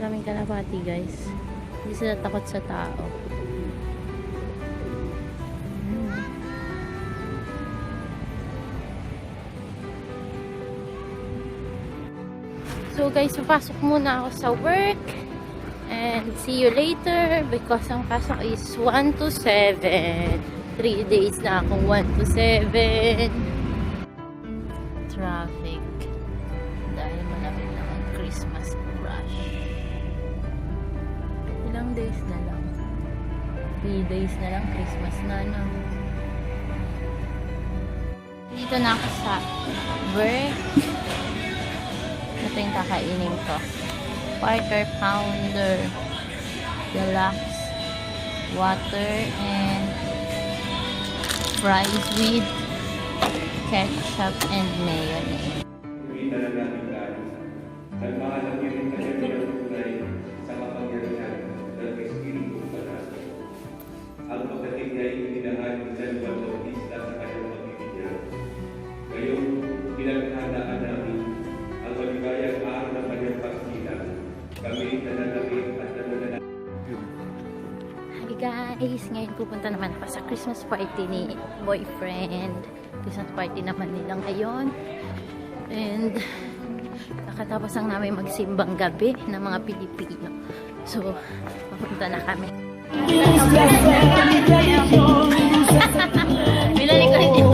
daming kalapati guys. Hindi sila takot sa tao. So guys, papasok muna ako sa work. And see you later because ang pasok is 1 to 7. 3 days na akong 1 to 7. Traffic. Dahil malapit na ang Christmas rush. Ilang days na lang? 3 days na lang. Christmas na na. Dito na ako sa work. Ito yung kakainin ko. Quarter pounder, deluxe, water, and fries with ketchup and mayonnaise. Hindi talaga natin tayo. Kalmahan lang yun kasi pinagtunay sa kapangyarihan ng Espiritu Santo. Ang pagdating niya ay inilahan ni San Juan Bautista sa kanyang pagbibinyag. Ngayong pinaghandaan namin ang maligayang araw ng kanyang pagsilang. Kami nananapit at nananapit. Hi guys! Ngayon pupunta naman ako sa Christmas party ni boyfriend. Christmas party naman nila ngayon. And nakatapos lang namin magsimbang gabi ng mga Pilipino. So, papunta na kami. Bilali ko rin yung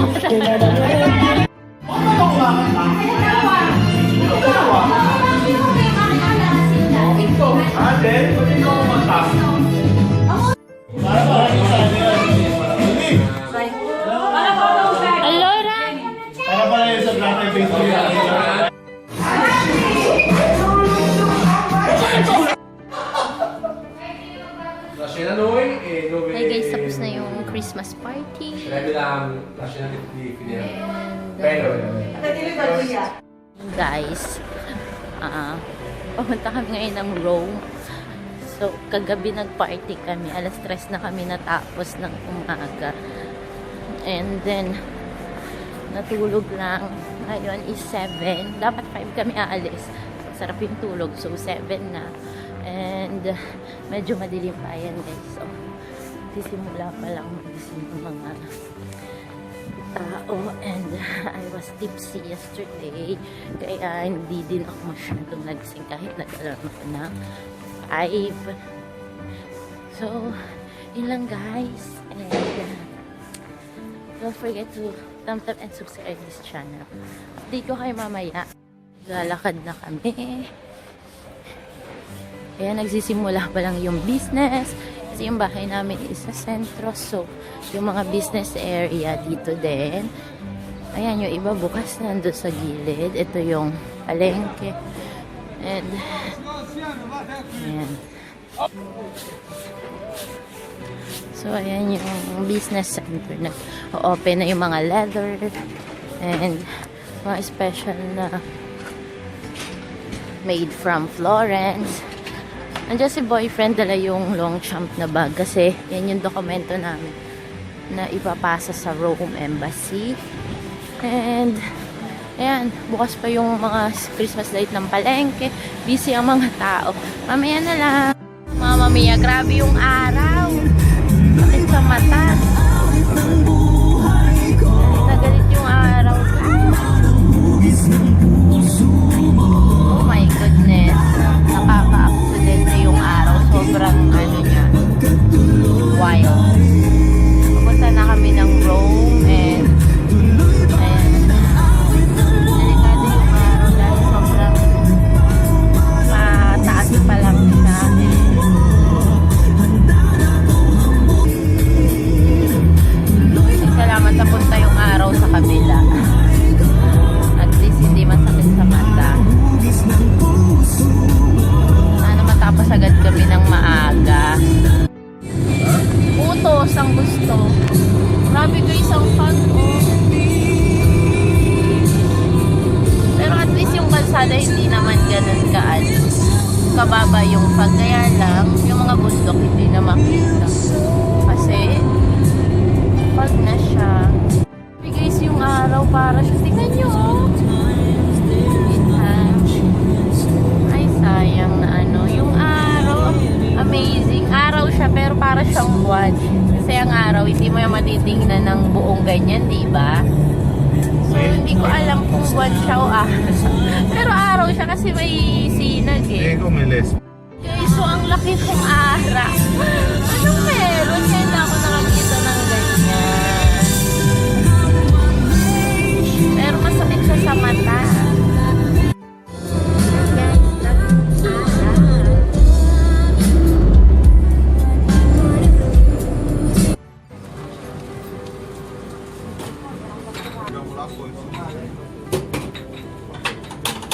Alora! Para pala yun sa Black and Facebook. Hi guys, tapos na yung Christmas party. And guys, papunta kami ngayon ng Rome. So, kagabi nag-party kami. Alas 3 na kami natapos ng umaga. And then, natulog lang. Ngayon is 7. Dapat 5 kami aalis. Sarap yung tulog. So, 7 na. And, medyo madilim pa yan guys. So, sisimula pa lang magising ng mga tao. And, I was tipsy yesterday. Kaya, hindi din ako masyadong nagising kahit nag-alarm ako na 5. So, yun lang guys. And, don't forget to thumbs up and subscribe this channel. Update ko kayo mamaya. Lalakad na kami. Kaya nagsisimula pa lang yung business. Kasi yung bahay namin is sa sentro. So, yung mga business area dito din. Ayan, yung iba bukas nandun sa gilid. Ito yung palengke. And, ayan. So, ayan yung business center na open na yung mga leather and mga special na made from Florence. Andiyan si boyfriend, dala yung Longchamp na bag kasi yan yung dokumento namin na ipapasa sa Rome Embassy. And ayan, bukas pa yung mga Christmas light ng palengke. Busy ang mga tao. Mamaya na lang. Mama mia, grabe yung araw. Sakit sa mata. Nagalit yung araw. Oh my goodness. Nakaka-accident na yung araw. Sobrang ano niya. Wild. Pupunta na kami ng Rome and delikado yung araw dahil sobrang mataas pa lang siya. Salamat na punta yung araw sa kabila. At least hindi masakit sa mata. Sana matapos agad kami ng maaga. Utos ang gusto. Grabe guys ang fog ko. Pero at least yung kalsada hindi naman ganun kababa yung fog. Kaya lang, yung mga bundok hindi na makita. Kasi fog na siya. Guys, yung araw para siya. Tingnan nyo, oh. Ay, sayang na ano. Yung buwan. Kasi ang araw, hindi mo yung matitingnan ng buong ganyan, di ba? So, hindi ko alam kung buwan siya o araw. Pero araw siya kasi may sinag eh. Tingin ko may less. Guys, so ang laki kong araw. Anong meron? Kaya na ako nakakita ng ganyan. Pero masakit siya sa mata.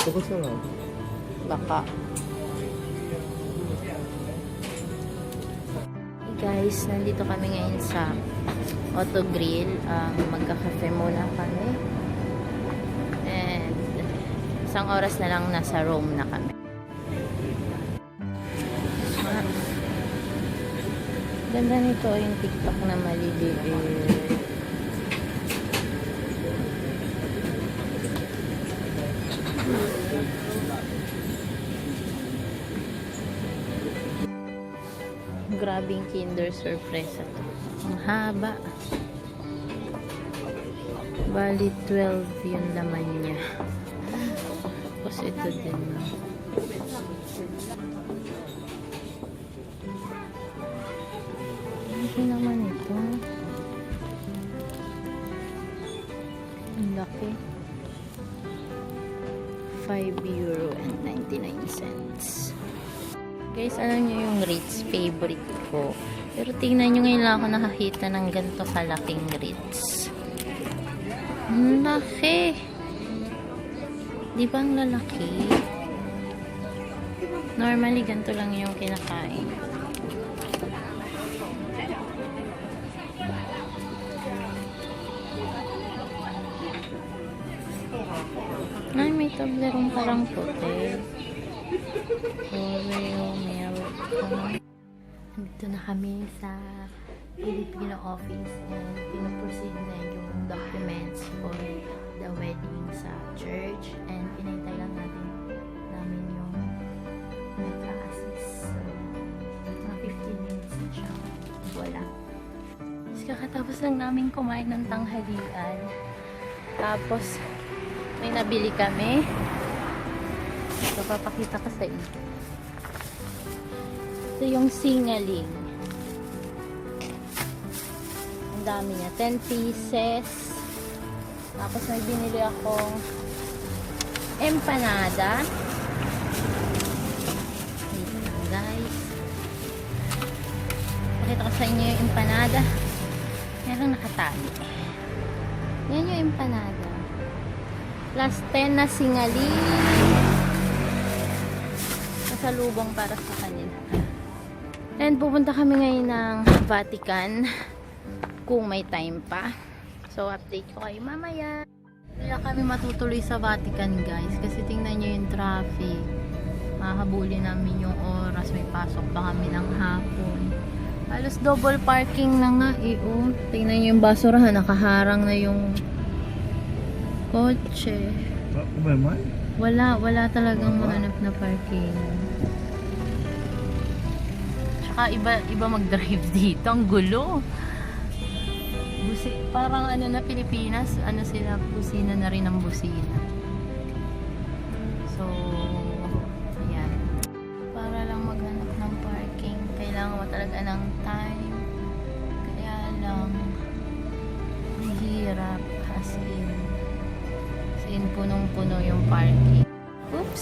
Tapos na lang. Baka. Hey guys, nandito kami ngayon sa Auto Grill. Magka-cafe muna kami. And isang oras na lang nasa Rome na kami. Ganda nito yung TikTok na maliliit. Grabing Kinder Surprise to. Ang haba. Bali 12 yung laman niya. Tapos ito din. Ano naman ito? Ang laki. €5.99. Guys, alam nyo yung Ritz favorite ko. Pero tingnan nyo, ngayon lang ako nakakita ng ganito kalaking Ritz. Ang laki. Di ba ang lalaki? Normally, ganito lang yung kinakain. Ay, may tablerong parang puti. Oreo, milk. Nandito na kami sa Filipino office and pinaproceed na yung documents for the wedding sa church and pinintay lang namin yung nagka-assist. So, mga 15 minutes na siya. Wala. Tapos kakatapos lang namin kumain ng tanghalian. Tapos, may nabili kami. So, papakita ko sa inyo. Ito yung singaling. Ang dami niya. 10 pieces. Tapos may binili akong empanada. Wait lang, guys. Pakita ko sa inyo yung empanada. Meron nakatali. Yan yung empanada. Plus 10 na singaling. Kasalubong para sa kanila. And pupunta kami ngayon ng Vatican kung may time pa. So update ko kayo mamaya. Hindi na kami matutuloy sa Vatican, guys, kasi tingnan nyo yung traffic. Mahabulin namin yung oras. May pasok pa kami ng hapon. Halos double parking na nga eh. Oh. Tingnan nyo yung basurahan. Nakaharang na yung kotse. Wala talagang mahanap na parking. Tsaka iba mag-drive dito. Ang gulo. Parang ano na Pilipinas, ano sila, busina na rin ang busina. So, ayan. Para lang maghanap ng parking, kailangan mo talaga ng time. Kaya lang, mahirap as in punong-puno yung parking. Oops!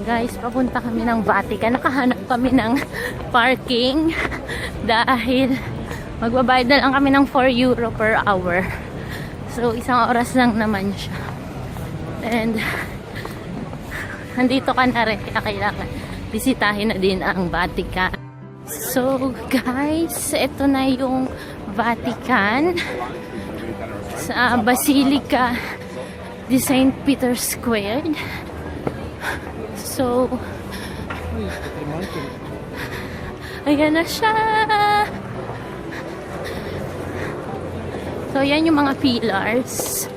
Guys, papunta kami ng Vatican. Nakahanap kami ng parking dahil magbabayad na lang kami ng €4 per hour. So, isang oras lang naman siya. And, nandito ka na rin. Kaya kailangan bisitahin na din ang Vatican. So, guys, ito na yung Vatican sa Basilica de St. Peter's Square. So, ayan na siya. So, yan yung mga pillars.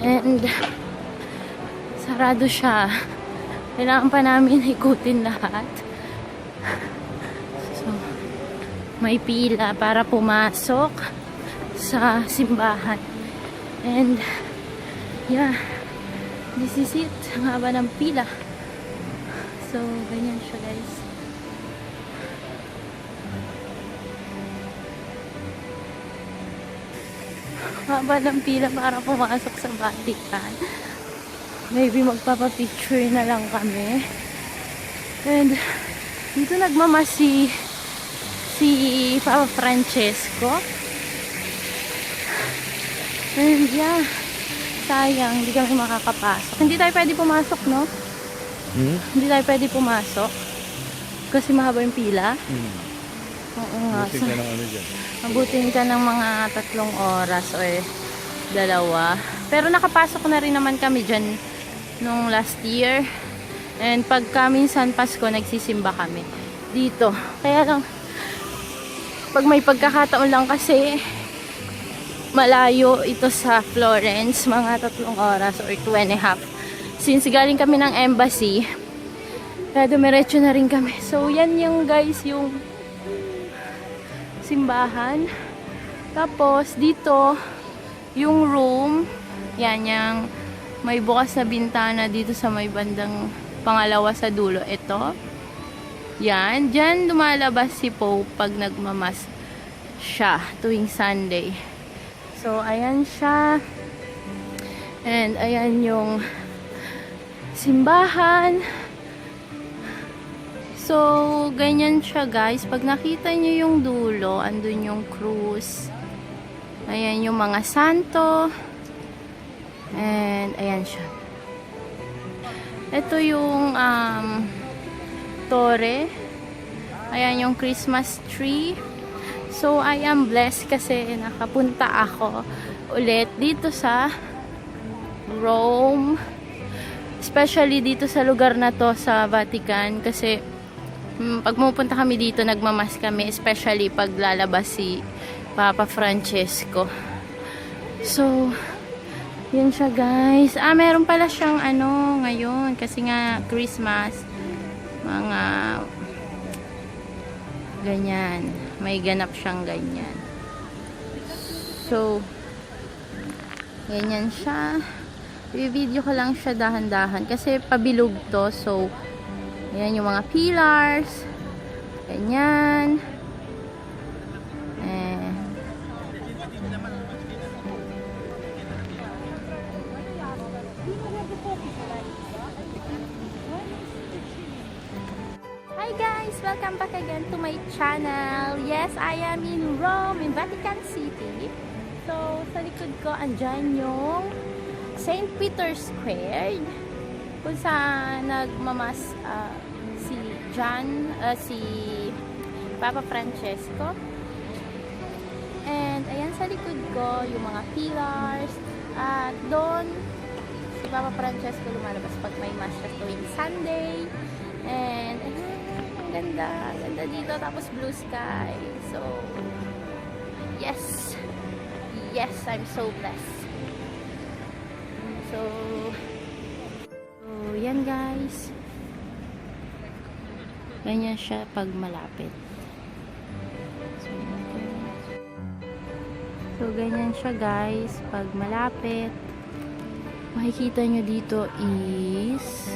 And, sarado siya. Kailangan pa namin ikutin lahat. So, may pila para pumasok sa simbahan. And, yeah, this is it. Ang haba ng pila. So, ganyan siya, guys. Haba ng pila para pumasok sa Vatican. Maybe magpapapicture na lang kami. And, dito nagmamas si Papa Francesco. And yeah, sayang, hindi kami makakapasok. Hindi tayo pwede pumasok, no? Hindi tayo pwede pumasok. Kasi mahaba yung pila. Oo nga. So, mabuting ka ng mga 3 oras o 2. Pero nakapasok na rin naman kami dyan nung last year. And pagka minsan Pasko, nagsisimba kami dito. Kaya lang, pag may pagkakataon lang kasi, malayo ito sa Florence, mga 3 oras or 2.5. Since galing kami ng embassy, kaya dumiretso na rin kami. So, yan yung guys, yung simbahan. Tapos, dito, yung room, yan yung may bukas na bintana dito sa may bandang pangalawa sa dulo. Ito. Yan. Diyan lumalabas si Pope pag nagmamas siya tuwing Sunday. So, ayan siya. And, ayan yung simbahan. So, ganyan siya guys. Pag nakita nyo yung dulo, andun yung krus. Ayan yung mga santo. And, ayan siya. Ito yung tore. Ayan yung Christmas tree. So, I am blessed kasi nakapunta ako ulit dito sa Rome. Especially dito sa lugar na to sa Vatican. Kasi, pag pupunta kami dito, nagmamas kami. Especially pag lalabas si Papa Francesco. So, yun siya guys. Meron pala siyang ngayon. Kasi nga, Christmas. Mga ganyan. May ganap siyang ganyan. So, ganyan siya. I-video ko lang siya dahan-dahan. Kasi pabilog to. So, ayan yung mga pillars. Ganyan. Hi guys! Welcome back again to my channel. Yes, I am in Rome, in Vatican City. So, sa likod ko, andyan yung St. Peter's Square, kung saan nagmamas si Papa Francesco. And ayan sa likod ko yung mga pillars. At doon si Papa Francesco lumalabas pag may mass siya tuwing Sunday. And ang ganda dito, tapos blue sky. So yes, I'm so blessed. So yan guys, ganyan siya pag malapit. So ganyan siya guys pag malapit. Makikita nyo dito is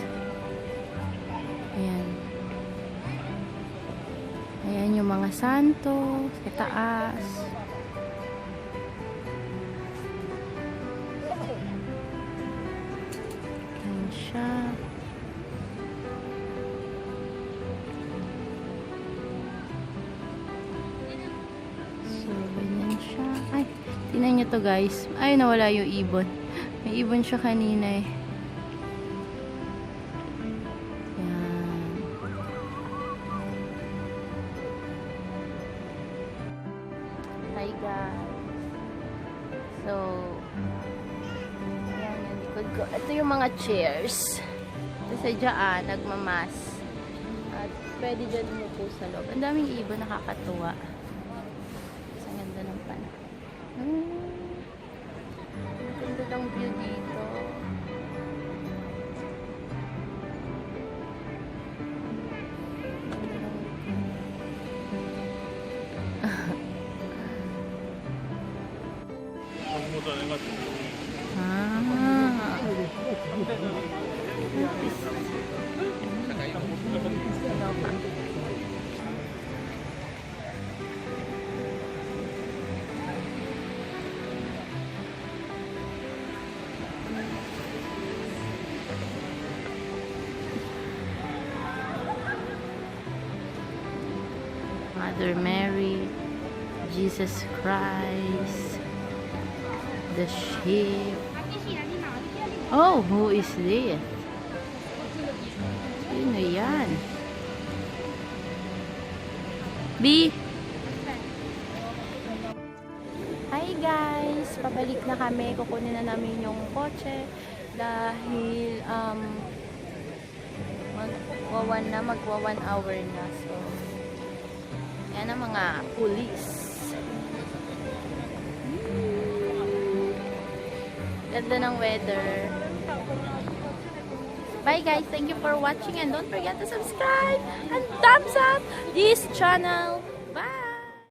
ayan yung mga santo sa taas. Ayan siya. So, ganyan siya. Ay, tingnan nyo to guys. Ay, nawala yung ibon. May ibon siya kanina eh. Ayan. Hi guys. So, ayan yung likod ko. Ito yung mga chairs. Kasi dyan, nagmamas. At pwede dyan umupo sa loob. Ang daming ibon, nakakatuwa. Ang ganda ng panahon. Ang ganda ng view dito. Ang ganda ng Mother Mary, Jesus Christ, the sheep. Oh, who is this? Sino yan? B? Hi guys! Pabalik na kami. Kukunin na namin yung kotse dahil magwa 1 hour na. So, yan ang mga pulis. Ganda ng weather. Bye guys! Thank you for watching and don't forget to subscribe and thumbs up this channel.